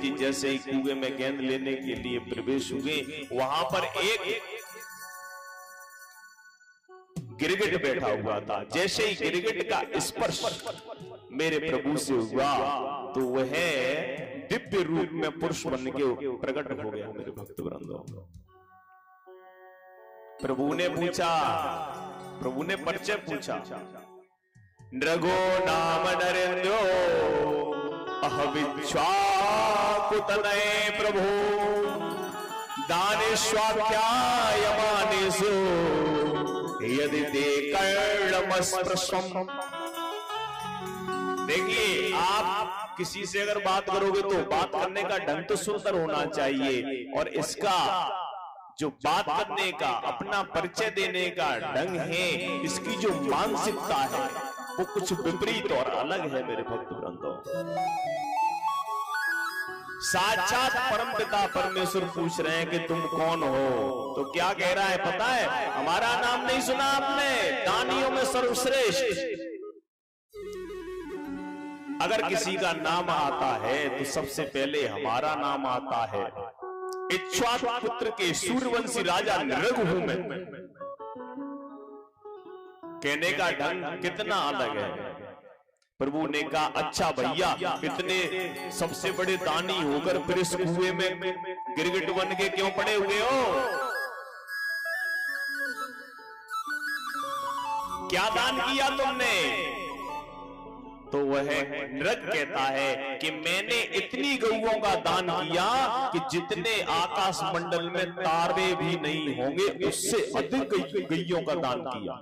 जी जैसे ही कुएं में गेंद लेने के लिए प्रवेश हुए, वहां पर एक गिरगिट बैठा हुआ था। जैसे ही गिरगिट का स्पर्श मेरे प्रभु से हुआ तो वह दिव्य रूप में पुरुष बन के प्रकट हो गया। मेरे भक्त वृंदों, प्रभु ने पूछा, प्रभु ने परिचय पूछा, नृगो नाम नरेंद्रो अहविच्छाकुतनये प्रभु दानेष्वाख्यायमानेषु यदि ते कर्णमस्पृशम्। देखिए, आप किसी से अगर बात करोगे तो बात करने का ढंग तो सुंदर होना चाहिए, और इसका जो बात करने का, अपना परिचय देने का ढंग है, इसकी जो मानसिकता है वो कुछ विपरीत और अलग है। मेरे भक्त वृंदों, साक्षात परमपिता परमेश्वर पूछ रहे हैं कि तुम कौन हो, तो क्या कह रहा है पता है? हमारा नाम नहीं सुना आपने? दानियों में सर्वश्रेष्ठ। अगर किसी का नाम आता है तो सबसे पहले हमारा नाम आता है। इक्ष्वाकु पुत्र के सूर्यवंशी राजा नृग हूं मैं। कहने का ढंग कितना अलग है। प्रभु ने कहा, अच्छा भैया, इतने सबसे बड़े दानी होकर फिर इस कुएं में गिरगिट बन के क्यों पड़े हुए हो? क्या दान किया तुमने? तो वह नृग कहता है कि मैंने इतनी गौओं का दान किया कि जितने आकाश मंडल में तारे भी नहीं होंगे उससे अधिक गैयों का दान किया।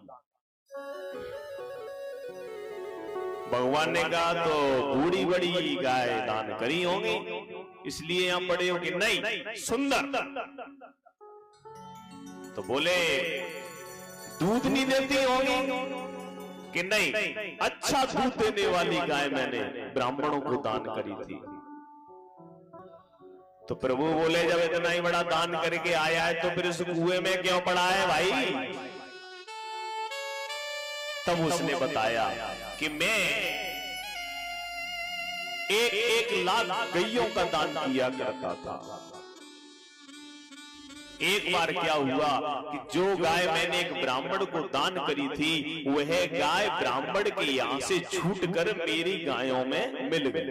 भगवान ने कहा, तो बूढ़ी बड़ी गाय दान करी होंगी इसलिए यहां पड़े हो? कि नहीं, सुंदर। तो बोले, दूध नहीं देती होंगी? कि नहीं, अच्छा दूध देने वाली गाय मैंने ब्राह्मणों को दान करी थी। तो प्रभु बोले, जब इतना ही बड़ा दान करके आया है तो फिर इस कुएं में क्यों पड़ा है भाई? तब उसने बताया कि मैं 1 लाख गैयों का दान किया करता था। एक बार क्या हुआ कि जो गाय मैंने एक ब्राह्मण को दान करी थी, वह गाय ब्राह्मण के यहां से छूटकर मेरी गायों में मिल गई।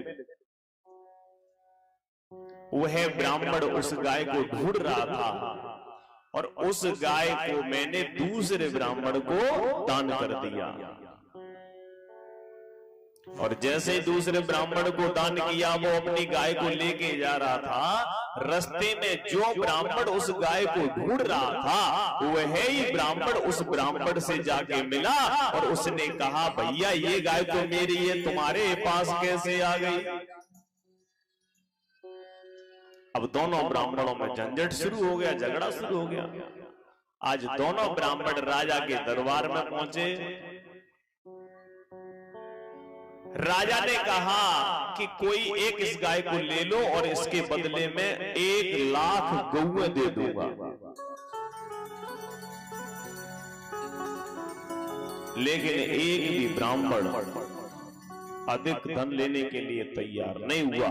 वह ब्राह्मण उस गाय को ढूंढ रहा था और उस गाय को मैंने दूसरे ब्राह्मण को दान कर दिया। और जैसे ही दूसरे ब्राह्मण को दान किया, वो अपनी गाय को लेके जा रहा था। रास्ते में जो ब्राह्मण उस गाय को ढूंढ रहा था, वह ही ब्राह्मण उस ब्राह्मण से जाके मिला और उसने कहा, भैया ये गाय तो मेरी है, तुम्हारे पास कैसे आ गई? अब दोनों ब्राह्मणों में झंझट शुरू हो गया, झगड़ा शुरू हो गया। आज दोनों ब्राह्मण राजा के दरबार में पहुंचे। राजा ने कहा कि कोई एक इस गाय को ले लो और इसके बदले में 1 लाख गौएं दे दूंगा। लेकिन एक भी ब्राह्मण अधिक धन लेने के लिए तैयार नहीं हुआ।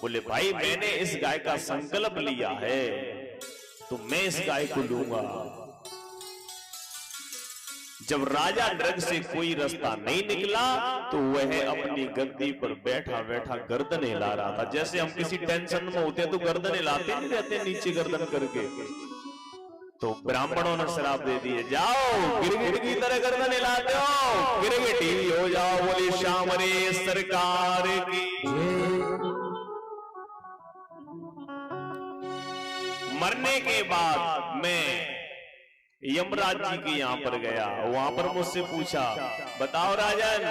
बोले, भाई मैंने इस गाय का संकल्प लिया है तो मैं इस गाय को लूंगा। जब राजा नृग से कोई रास्ता नहीं निकला तो वह अपनी गद्दी पर बैठा बैठा गर्दन हिला रहा था। जैसे हम किसी टेंशन में होते हैं तो गर्दन हिलाते नहीं रहते, नीचे गर्दन करके। तो ब्राह्मणों ने शराब दे दी, जाओ गिरगिट की तरह गर्दन हिलाते हो, गिरगिट ही हो जाओ। बोली श्याम रे सरकार की। मरने के बाद मैं यमराज जी के यहां पर गया। वहां पर मुझसे पूछा, बताओ राजन,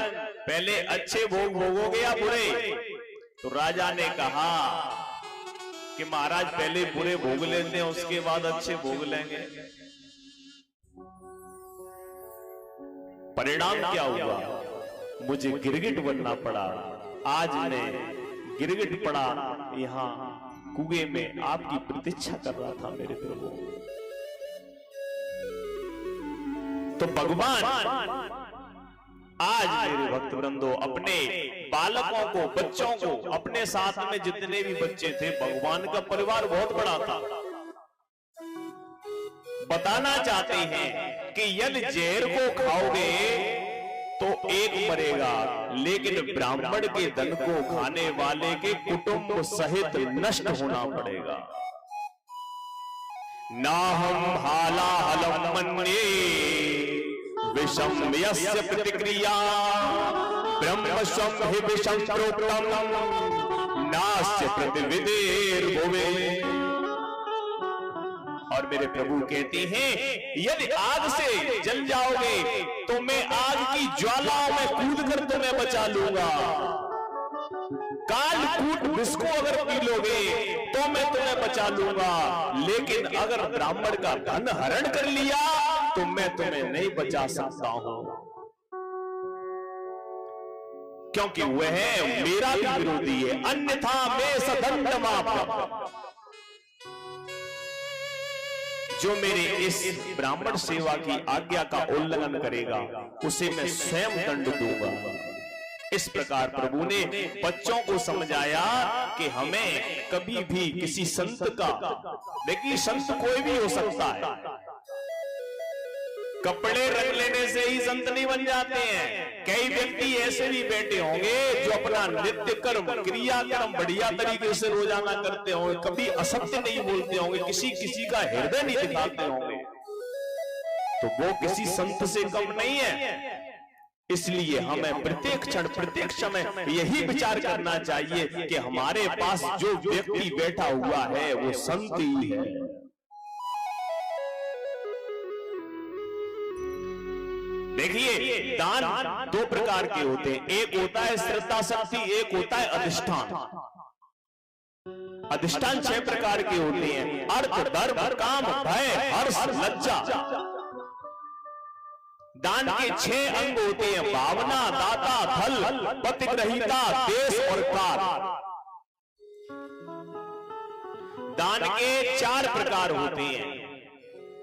पहले अच्छे भोग भोगोगे या बुरे? तो राजा ने कहा कि महाराज पहले बुरे भोग लेते हैं, उसके बाद अच्छे भोग लेंगे। परिणाम क्या हुआ? मुझे गिरगिट बनना पड़ा। आज मैं गिरगिट पड़ा यहां कुएं में आपकी प्रतीक्षा कर रहा था मेरे प्रभु। तो भगवान आज मेरे भक्त वृंदो अपने बालकों को, बच्चों को, अपने साथ में जितने भी बच्चे थे, भगवान का परिवार बहुत बड़ा था, बताना चाहते हैं कि यदि जहर को खाओगे तो एक मरेगा, लेकिन ब्राह्मण के धन को खाने वाले के कुटुंब सहित नष्ट होना पड़ेगा। नाहम हालाहलम मन्ये विषम यस्य प्रतिक्रिया ब्रह्म स्वं हि विषम प्रोक्तम नास्य प्रतिविदेर्भुवे। और मेरे प्रभु कहते हैं यदि आग से जल जाओगे तो मैं आग की ज्वालाओं में कूद कर तुम्हें बचा लूंगा। काल कूट विष को अगर पी लोगे तो मैं तुम्हें बचा लूंगा, लेकिन अगर ब्राह्मण का धन हरण कर लिया तो मैं तुम्हें नहीं बचा सकता हूं, क्योंकि वह मेरा भी विरोधी है। अन्यथा मैं सदंडमाप, जो मेरे इस ब्राह्मण सेवा की आज्ञा का उल्लंघन करेगा उसे मैं स्वयं दंड दूंगा। इस प्रकार प्रभु ने बच्चों को समझाया कि हमें कभी भी किसी संत का, देखिए संत कोई भी हो सकता है, कपड़े रख लेने से ही संत नहीं बन जाते हैं। कई व्यक्ति ऐसे भी बैठे होंगे जो अपना नित्य कर्म, क्रियाकर्म बढ़िया तरीके से रोजाना करते होंगे, कभी असत्य नहीं बोलते होंगे, किसी का हृदय नहीं दिखाते होंगे, तो वो किसी संत से कम नहीं है। इसलिए हमें प्रत्येक क्षण, प्रत्येक समय यही विचार करना चाहिए कि हमारे पास जो व्यक्ति बैठा हुआ है वो संत ही है। देखिए दान दो प्रकार के होते हैं, एक होता है श्रद्धा शक्ति, एक होता है अधिष्ठान। अधिष्ठान 6 प्रकार के होते हैं, अर्थ, धर्म, काम, भय, हर्ष, लज्जा। दान के 6 अंग होते हैं, भावना, दाता, फल, प्रतिग्रहीता, देश और काल। दान के 4 प्रकार होते हैं,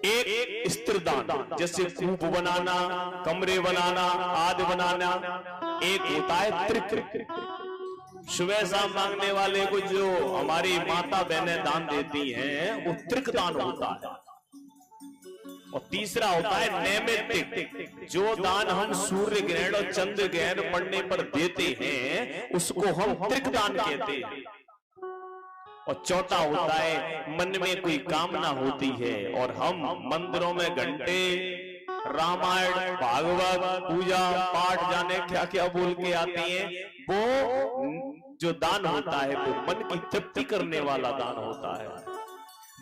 एक स्त्री दान, जैसे कूप बनाना, कमरे बनाना, आदि बनाना। एक होता है त्रिक, सुबह शाम मांगने वाले को जो हमारी माता बहनें दान देती हैं वो त्रिक दान होता है। और तीसरा होता है नैमित्तिक, जो दान हम सूर्य ग्रहण और चंद्र ग्रहण पड़ने पर देते हैं उसको हम त्रिक दान कहते हैं। और चौथा होता है मन में कोई कामना होती है और हम मंदिरों में घंटे रामायण, भागवत, पूजा पाठ, जाने क्या क्या बोल के आते हैं, वो जो दान होता है वो मन की तृप्ति करने वाला दान होता है।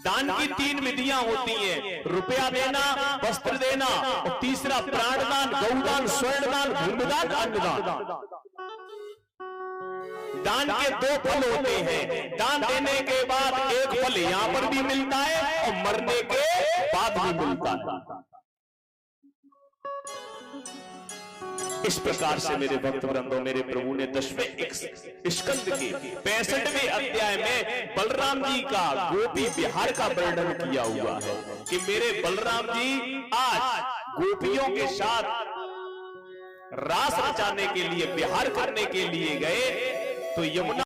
दान की 3 विधियां होती हैं, रुपया देना, वस्त्र देना, और तीसरा प्राणदान, गौदान, स्वर्णदान, भूमिदान, अन्नदान। दान के 2 फल होते हैं, दान देने के बाद एक फल यहां पर भी मिलता है और मरने के बाद भी मिलता है। इस प्रकार से मेरे भक्त वृंदों, मेरे प्रभु ने 10वें स्कंद के 65वें अध्याय में बलराम जी का गोपी विहार का वर्णन किया हुआ है कि मेरे बलराम जी आज गोपियों के साथ रास रचाने के लिए, विहार करने के लिए गए तो यमुना